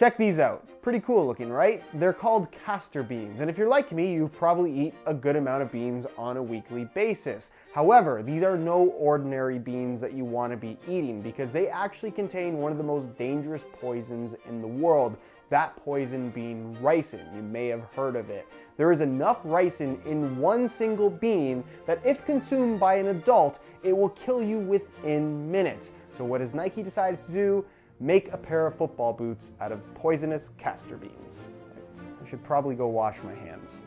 Check these out. Pretty cool looking, right? They're called castor beans, and if you're like me, you probably eat a good amount of beans on a weekly basis. However, these are no ordinary beans that you want to be eating because they actually contain one of the most dangerous poisons in the world, that poison being ricin. You may have heard of it. There is enough ricin in one single bean that if consumed by an adult, it will kill you within minutes. So what has Nike decided to do? Make a pair of football boots out of poisonous castor beans. I should probably go wash my hands.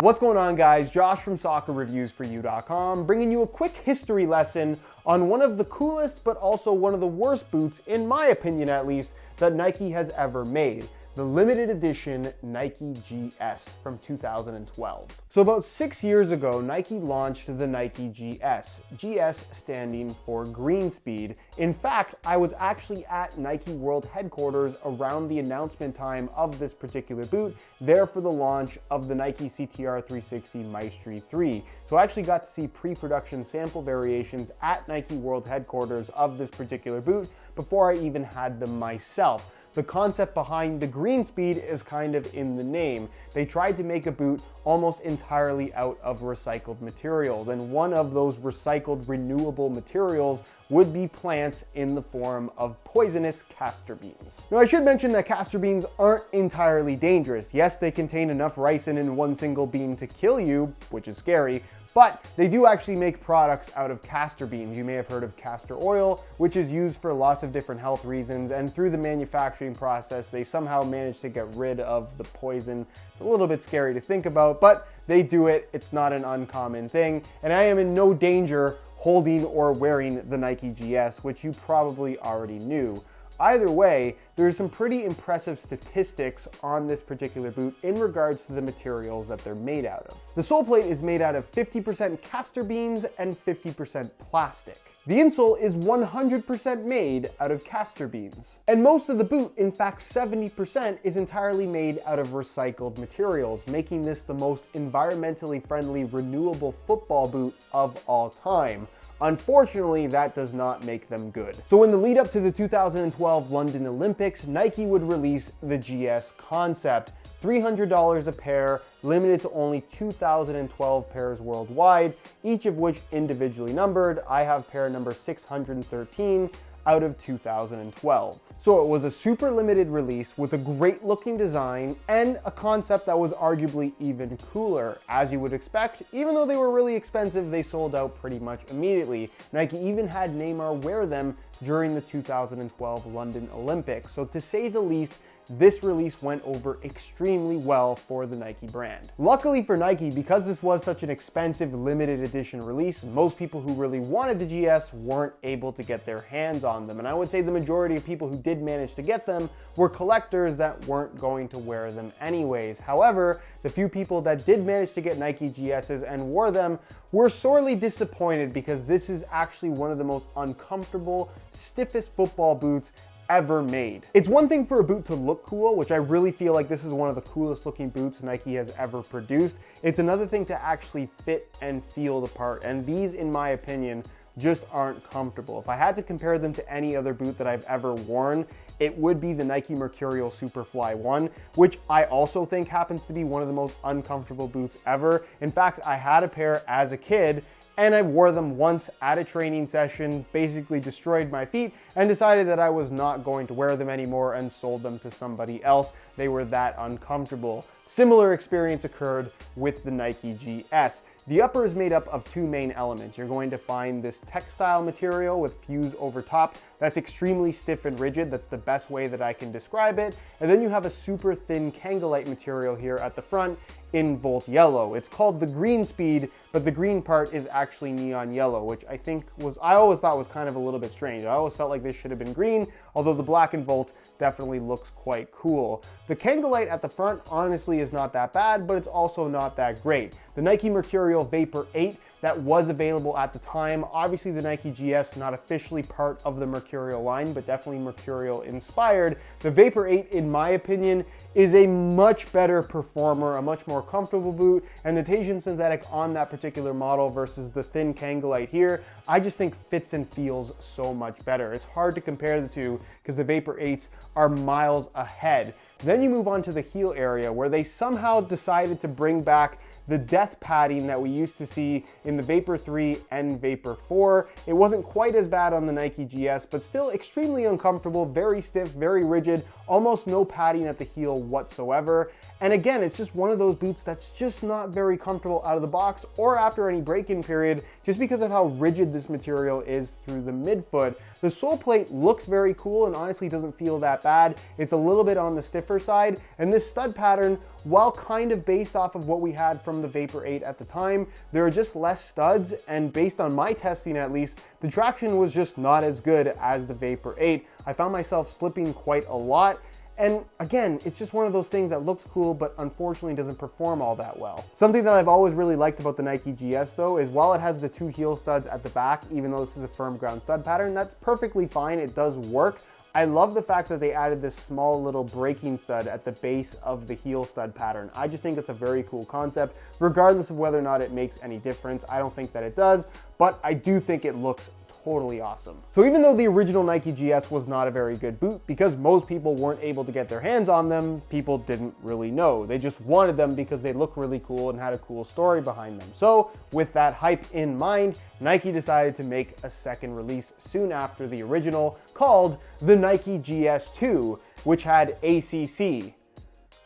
What's going on, guys? Josh from soccerreviewsforyou.com, bringing you a quick history lesson on one of the coolest but also one of the worst boots, in my opinion at least, that Nike has ever made. The limited edition Nike GS from 2012. So about 6 years ago, Nike launched the Nike GS, GS standing for Green Speed. In fact, I was actually at Nike World headquarters around the announcement time of this particular boot, there for the launch of the Nike CTR 360 Maestri 3. So I actually got to see pre-production sample variations at Nike World headquarters of this particular boot before I even had them myself. The concept behind the Green Speed is kind of in the name. They tried to make a boot almost entirely out of recycled materials, and one of those recycled renewable materials would be plants in the form of poisonous castor beans. Now I should mention that castor beans aren't entirely dangerous. Yes, they contain enough ricin in one single bean to kill you, which is scary, but they do actually make products out of castor beans. You may have heard of castor oil, which is used for lots of different health reasons, and through the manufacturing process, they somehow manage to get rid of the poison. It's a little bit scary to think about, but they do it. It's not an uncommon thing, and I am in no danger holding or wearing the Nike GS, which you probably already knew. Either way, there's some pretty impressive statistics on this particular boot in regards to the materials that they're made out of. The sole plate is made out of 50% castor beans and 50% plastic. The insole is 100% made out of castor beans. And most of the boot, in fact 70%, is entirely made out of recycled materials, making this the most environmentally friendly renewable football boot of all time. Unfortunately, that does not make them good. So in the lead up to the 2012 London Olympics, Nike would release the GS concept. $300 a pair, limited to only 2,012 pairs worldwide, each of which individually numbered. I have pair number 613 out of 2012. So it was a super limited release with a great looking design and a concept that was arguably even cooler. As you would expect, even though they were really expensive, they sold out pretty much immediately. Nike even had Neymar wear them during the 2012 London Olympics. So to say the least, this release went over extremely well for the Nike brand. Luckily for Nike, because this was such an expensive limited edition release, most people who really wanted the GS weren't able to get their hands on them. And I would say the majority of people who did manage to get them were collectors that weren't going to wear them anyways. However, the few people that did manage to get Nike GSs and wore them were sorely disappointed because this is actually one of the most uncomfortable, stiffest football boots ever made. It's one thing for a boot to look cool, which I really feel like this is one of the coolest looking boots Nike has ever produced. It's another thing to actually fit and feel the part, and these, in my opinion, just aren't comfortable. If I had to compare them to any other boot that I've ever worn, it would be the Nike Mercurial Superfly 1, which I also think happens to be one of the most uncomfortable boots ever. In fact, I had a pair as a kid, and I wore them once at a training session, basically destroyed my feet, and decided that I was not going to wear them anymore and sold them to somebody else. They were that uncomfortable. Similar experience occurred with the Nike GS. The upper is made up of two main elements. You're going to find this textile material with fuse over top that's extremely stiff and rigid. That's the best way that I can describe it. And then you have a super thin Kangolite material here at the front in Volt Yellow. It's called the Green Speed, but the green part is actually neon yellow, which I always thought was kind of a little bit strange. I always felt like this should have been green, although the black and Volt definitely looks quite cool. The Kangolite at the front honestly is not that bad, but it's also not that great. The Nike Mercurial Vapor 8 that was available at the time. Obviously the Nike GS, not officially part of the Mercurial line, but definitely Mercurial inspired. The Vapor 8, in my opinion, is a much better performer, a much more comfortable boot, and the Teijin synthetic on that particular model versus the thin Kangolite here, I just think fits and feels so much better. It's hard to compare the two because the Vapor 8s are miles ahead. Then you move on to the heel area where they somehow decided to bring back the death padding that we used to see in the Vapor 3 and Vapor 4. It wasn't quite as bad on the Nike GS, but still extremely uncomfortable, very stiff, very rigid, almost no padding at the heel whatsoever. And again, it's just one of those boots that's just not very comfortable out of the box or after any break-in period, just because of how rigid this material is through the midfoot. The sole plate looks very cool and honestly doesn't feel that bad. It's a little bit on the stiffer side, and this stud pattern, while kind of based off of what we had from the Vapor 8 at the time, there are just less studs, and based on my testing at least, the traction was just not as good as the Vapor 8. I found myself slipping quite a lot. And again, it's just one of those things that looks cool, but unfortunately doesn't perform all that well. Something that I've always really liked about the Nike GS though, is while it has the 2 heel studs at the back, even though this is a firm ground stud pattern, that's perfectly fine, it does work. I love the fact that they added this small little breaking stud at the base of the heel stud pattern. I just think it's a very cool concept, regardless of whether or not it makes any difference. I don't think that it does, but I do think it looks totally awesome. So even though the original Nike GS was not a very good boot, because most people weren't able to get their hands on them, people didn't really know. They just wanted them because they look really cool and had a cool story behind them. So with that hype in mind, Nike decided to make a second release soon after the original called the Nike GS2, which had ACC.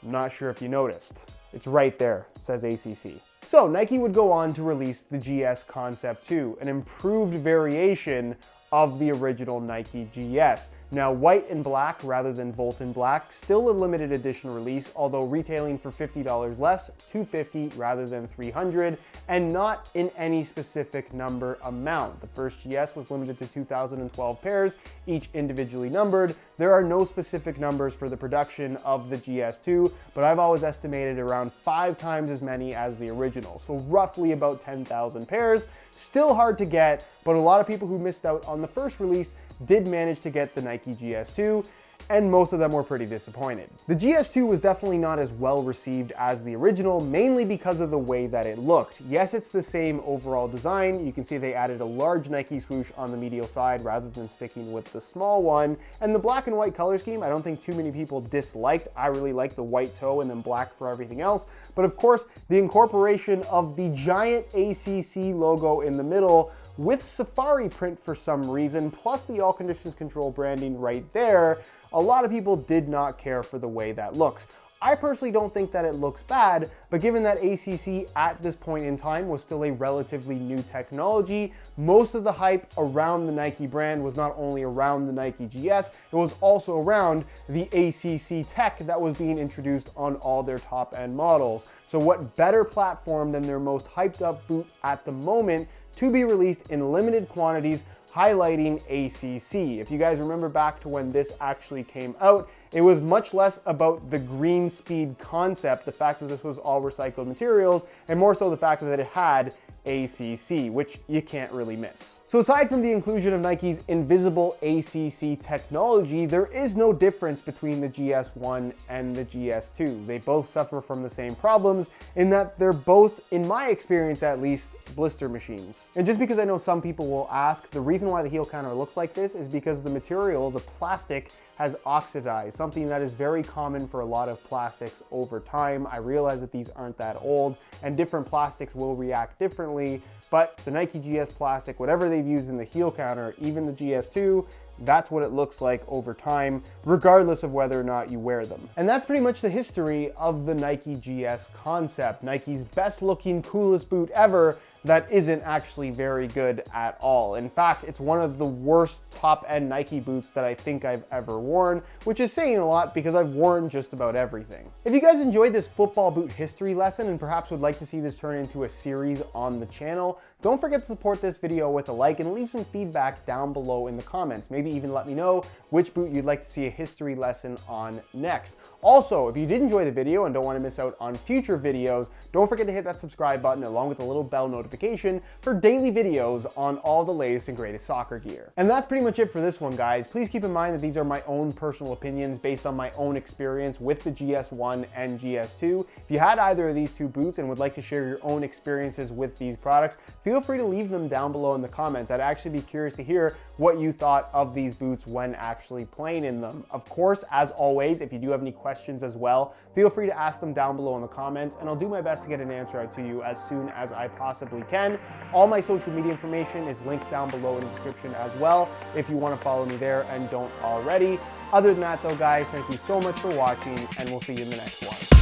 I'm not sure if you noticed. It's right there, it says ACC. So Nike would go on to release the GS Concept 2, an improved variation of the original Nike GS. Now white and black rather than Volton black, still a limited edition release, although retailing for $50 less, $250 rather than $300, and not in any specific number amount. The first GS was limited to 2,012 pairs, each individually numbered. There are no specific numbers for the production of the GS2, but I've always estimated around 5 times as many as the original, so roughly about 10,000 pairs. Still hard to get, but a lot of people who missed out on the first release did manage to get the Nike GS2, and most of them were pretty disappointed. The GS2 was definitely not as well received as the original, mainly because of the way that it looked. Yes, it's the same overall design. You can see they added a large Nike swoosh on the medial side rather than sticking with the small one. And the black and white color scheme, I don't think too many people disliked. I really like the white toe and then black for everything else. But of course, the incorporation of the giant ACC logo in the middle with safari print for some reason, plus the all conditions control branding right there, a lot of people did not care for the way that looks. I personally don't think that it looks bad, but given that ACC at this point in time was still a relatively new technology, most of the hype around the Nike brand was not only around the Nike GS, it was also around the ACC tech that was being introduced on all their top-end models. So what better platform than their most hyped up boot at the moment to be released in limited quantities, highlighting ACC. If you guys remember back to when this actually came out, it was much less about the green speed concept, the fact that this was all recycled materials, and more so the fact that it had ACC, which you can't really miss. So aside from the inclusion of Nike's invisible ACC technology, there is no difference between the GS1 and the GS2. They both suffer from the same problems in that they're both, in my experience at least, blister machines. And just because I know some people will ask, the reason why the heel counter looks like this is because the material, the plastic, has oxidized, something that is very common for a lot of plastics over time. I realize that these aren't that old and different plastics will react differently, but the Nike GS plastic, whatever they've used in the heel counter, even the GS2, that's what it looks like over time, regardless of whether or not you wear them. And that's pretty much the history of the Nike GS concept, Nike's best looking, coolest boot ever, that isn't actually very good at all. In fact, it's one of the worst top-end Nike boots that I think I've ever worn, which is saying a lot because I've worn just about everything. If you guys enjoyed this football boot history lesson and perhaps would like to see this turn into a series on the channel, don't forget to support this video with a like and leave some feedback down below in the comments. Maybe even let me know which boot you'd like to see a history lesson on next. Also, if you did enjoy the video and don't want to miss out on future videos, don't forget to hit that subscribe button along with the little bell notification notification for daily videos on all the latest and greatest soccer gear. And that's pretty much it for this one, guys. Please keep in mind that these are my own personal opinions based on my own experience with the GS1 and GS2. If you had either of these two boots and would like to share your own experiences with these products, feel free to leave them down below in the comments. I'd actually be curious to hear what you thought of these boots when actually playing in them. Of course, as always, if you do have any questions as well, feel free to ask them down below in the comments, and I'll do my best to get an answer out to you as soon as I possibly can. All my social media information is linked down below in the description as well, if you want to follow me there and don't already. Other than that though, guys, thank you so much for watching, and we'll see you in the next one.